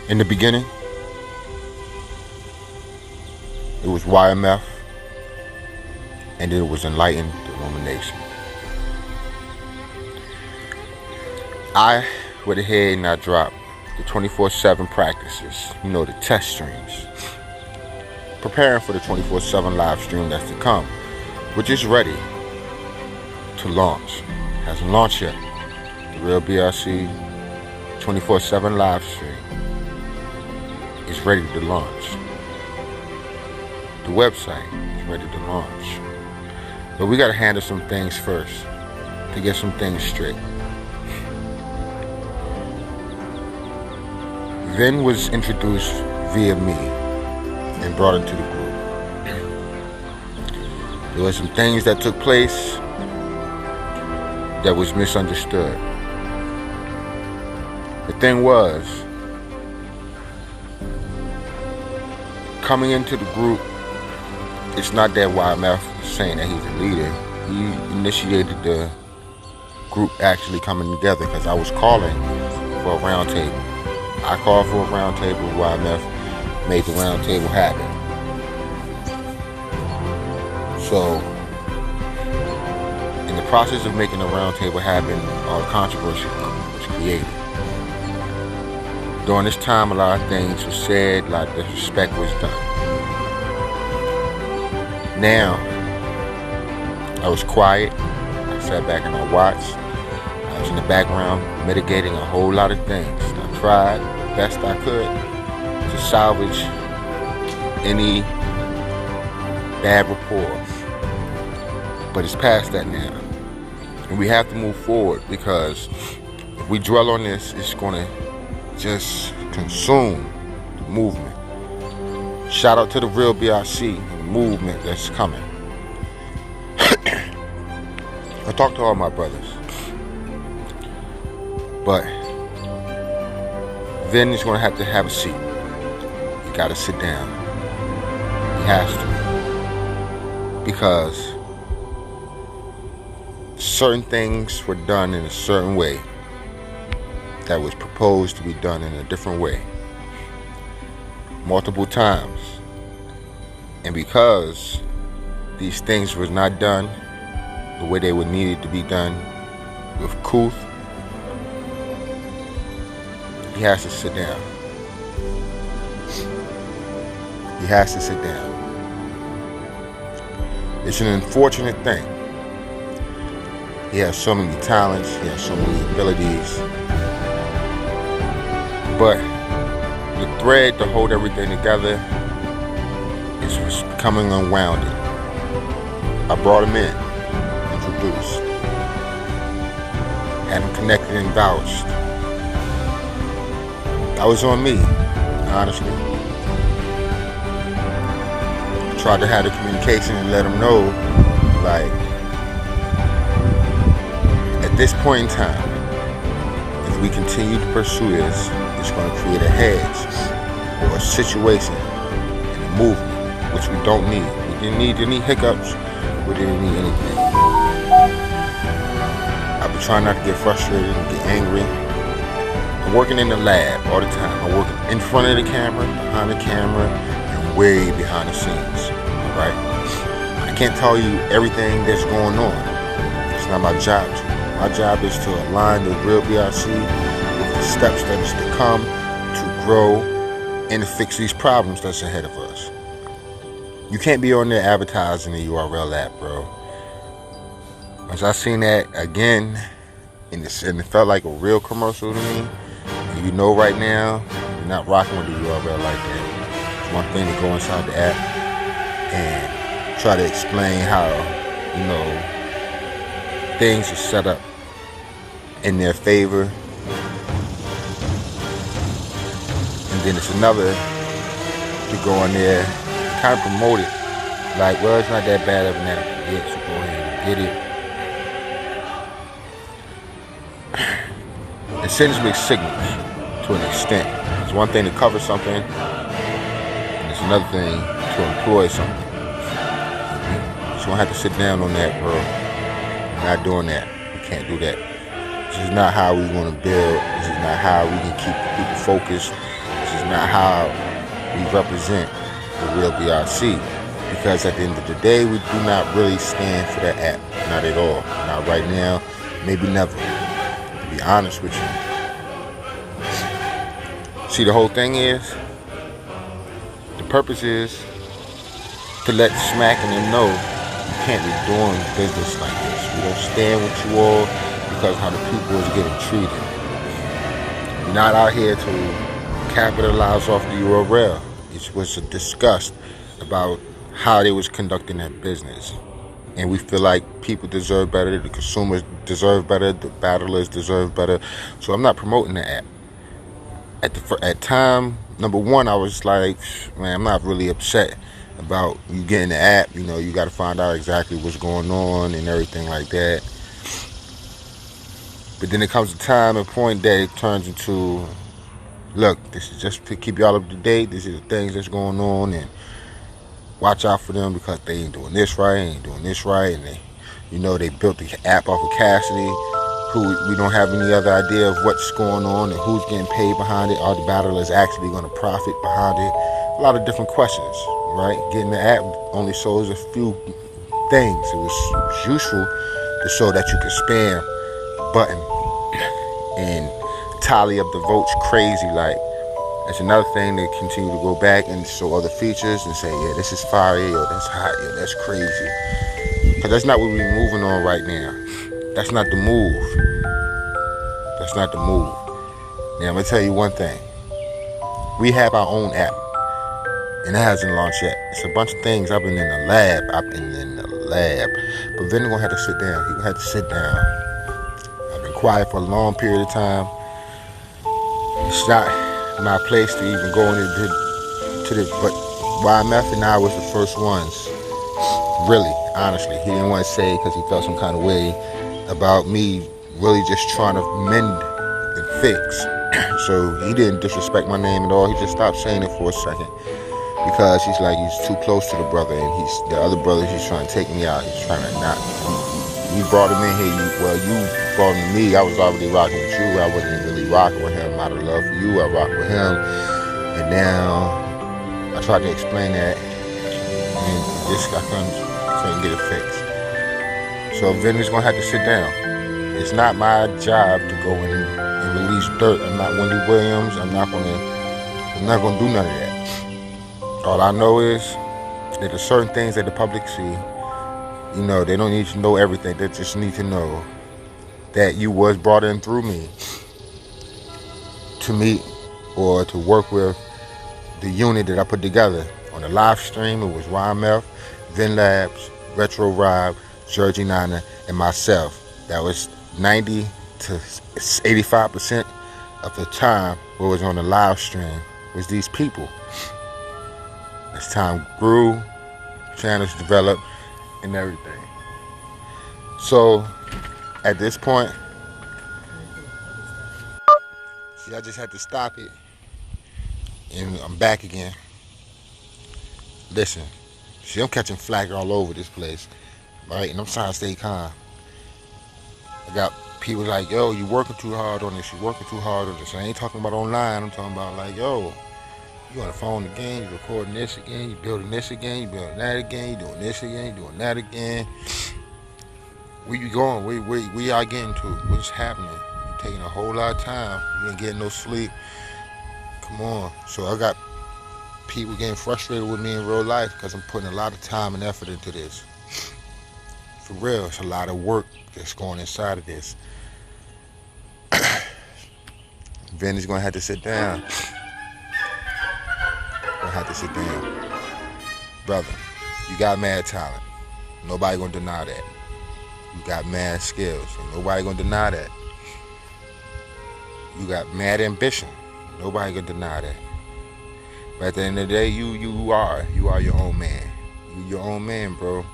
In the beginning, it was YMF, and then it was Enlightened Illumination. I went ahead and I dropped the 24/7 practices, the test streams, preparing for the 24/7 live stream that's to come, which is ready to launch. Hasn't launched yet. The Real BRC 24/7 live stream is ready to launch. The website is ready to launch. But we got to handle some things first to get some things straight. Vin was introduced via me and brought into the group. There were some things that took place that was misunderstood. The thing was, coming into the group, it's not that YMF is saying that he's a leader. He initiated the group actually coming together because I was calling for a round table. I called for a round table. YMF made the round table happen. So, in the process of making the round table happen, all the controversy was created. During this time, a lot of things were said, a lot of disrespect was done. Now, I was quiet. I sat back and I watched. I was in the background mitigating a whole lot of things. I tried the best I could to salvage any bad reports. But it's past that now. And we have to move forward because if we dwell on this, it's going to just consume the movement. Shout out to the Real BRC and the movement that's coming. I talked to all my brothers. But Vin is going to have a seat. He got to sit down. He has to. Because certain things were done in a certain way that was proposed to be done in a different way multiple times, and because these things was not done the way they were needed to be done with Kuth, he has to sit down. He has to sit down. It's an unfortunate thing. He has so many talents, he has so many abilities, but the thread to hold everything together is becoming unwounded. I brought him in, introduced, had him connected and vouched. That was on me, honestly. I tried to have the communication and let him know, like, at this point in time, if we continue to pursue this, it's going to create a hedge or a situation in the movement, which we don't need. We didn't need any hiccups. We didn't need anything. I've been trying not to get frustrated and get angry. I'm working in the lab all the time. I'm working in front of the camera, behind the camera, and way behind the scenes. Right? I can't tell you everything that's going on. It's not my job to. My job is to align the Real BRC with the steps that is to come to grow and to fix these problems that's ahead of us. You can't be on there advertising the URL app, bro. Once I seen that again, and it felt like a real commercial to me, and right now, you're not rocking with the URL like that. It's one thing to go inside the app and try to explain how, things are set up in their favor, and then it's another to go on there and kind of promote it like, well, it's not that bad of an app to get, so go ahead and get it. It sends mixed signals to an extent. It's one thing to cover something, and it's another thing to employ something. So you're gonna have to sit down on that, bro. Not doing that. We can't do that. This is not how we want to build. This is not how we can keep the people focused. This is not how we represent the real BRC. Because at the end of the day, we do not really stand for that app. Not at all. Not right now. Maybe never. To be honest with you. See, the whole thing is, the purpose is to let Smack and them know you can't be doing business like this. We don't stand with you all because how the people is getting treated. We're not out here to capitalize off the URL. It was a disgust about how they was conducting that business. And we feel like people deserve better, the consumers deserve better, the battlers deserve better. So I'm not promoting the app. At time number one, I was like, man, I'm not really upset about you getting the app. You know, you got to find out exactly what's going on and everything like that. But then it comes a time and point that it turns into, look, this is just to keep y'all up to date. These are the things that's going on, and watch out for them because they ain't doing this right, ain't doing this right, and they built the app off of Cassidy, who we don't have any other idea of what's going on and who's getting paid behind it. Are the battlers actually going to profit behind it? A lot of different questions, right? Getting the app only shows a few things. It was useful to show that you can spam button and tally up the votes crazy like. That's another thing. They continue to go back and show other features and say, yeah, this is fire, yo, that's hot, yo, that's crazy. Because that's not what we're moving on right now. That's not the move. That's not the move. Now, I'm going to tell you one thing. We have our own app, and it hasn't launched yet. It's a bunch of things. I've been in the lab. But Vinny going to have to sit down. He going to have to sit down. I've been quiet for a long period of time. It's not my place to even go into the but YMF and I was the first ones. Really, honestly. He didn't want to say it because he felt some kind of way about me really just trying to mend and fix. So he didn't disrespect my name at all. He just stopped saying it for a second because he's too close to the brother, and the other brother, he's trying to take me out. He's trying to not. You brought him in here. You brought him to me. I was already rocking with you. I wasn't really rocking with him out of love for you. I rocked with him, and now I tried to explain that, and I couldn't get it fixed. So Vinny's gonna have to sit down. It's not my job to go in and release dirt. I'm not Wendy Williams. I'm not gonna do none of that. All I know is that there's certain things that the public see. They don't need to know everything. They just need to know that you was brought in through me to meet or to work with the unit that I put together. On the live stream, it was YMF, Vin Labs, Retro Rob, Georgie Nana, and myself. That was 90 to 85% of the time what was on the live stream was these people. As time grew, channels developed, and everything. So, at this point, see, I just had to stop it, and I'm back again. Listen, see, I'm catching flack all over this place, right? And I'm trying to stay calm. I got people like, yo, you working too hard on this, I ain't talking about online, I'm talking about like, yo, you on the phone again, you recording this again, you building this again, you building that again, you doing this again, you doing that again. Where you going? Where y'all getting to? What's happening? You're taking a whole lot of time. You ain't getting no sleep. Come on. So I got people getting frustrated with me in real life because I'm putting a lot of time and effort into this. For real, it's a lot of work that's going inside of this. Vinny's gonna have to sit down. Brother, you got mad talent. Nobody gonna deny that. You got mad skills, and nobody gonna deny that. You got mad ambition. Nobody gonna deny that. But at the end of the day, you are your own man. You your own man, bro.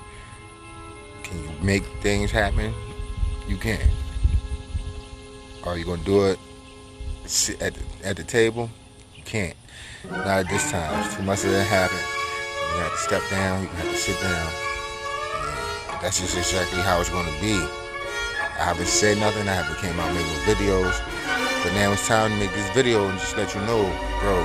Can you make things happen? You can. Are you gonna do it? Sit at the table? You can't. Not at this time. It's too much of that happen. You have to step down. You have to sit down. And that's just exactly how it's gonna be. I haven't said nothing. I haven't came out making videos. But now it's time to make this video and just let you know, bro,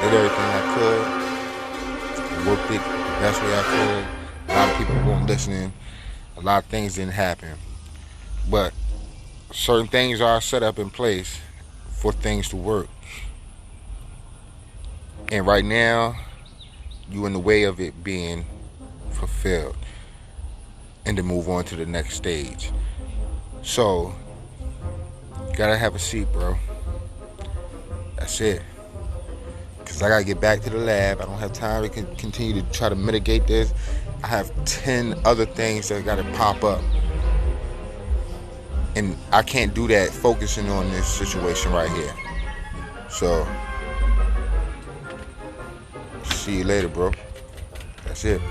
did everything I could, worked it the best way I could. A lot of people weren't listening. A lot of things didn't happen. But certain things are set up in place for things to work. And right now, you in the way of it being fulfilled and to move on to the next stage. So, gotta have a seat, bro. That's it. Because I gotta get back to the lab. I don't have time to continue to try to mitigate this. I have 10 other things that gotta pop up. And I can't do that focusing on this situation right here. So, see you later, bro. That's it.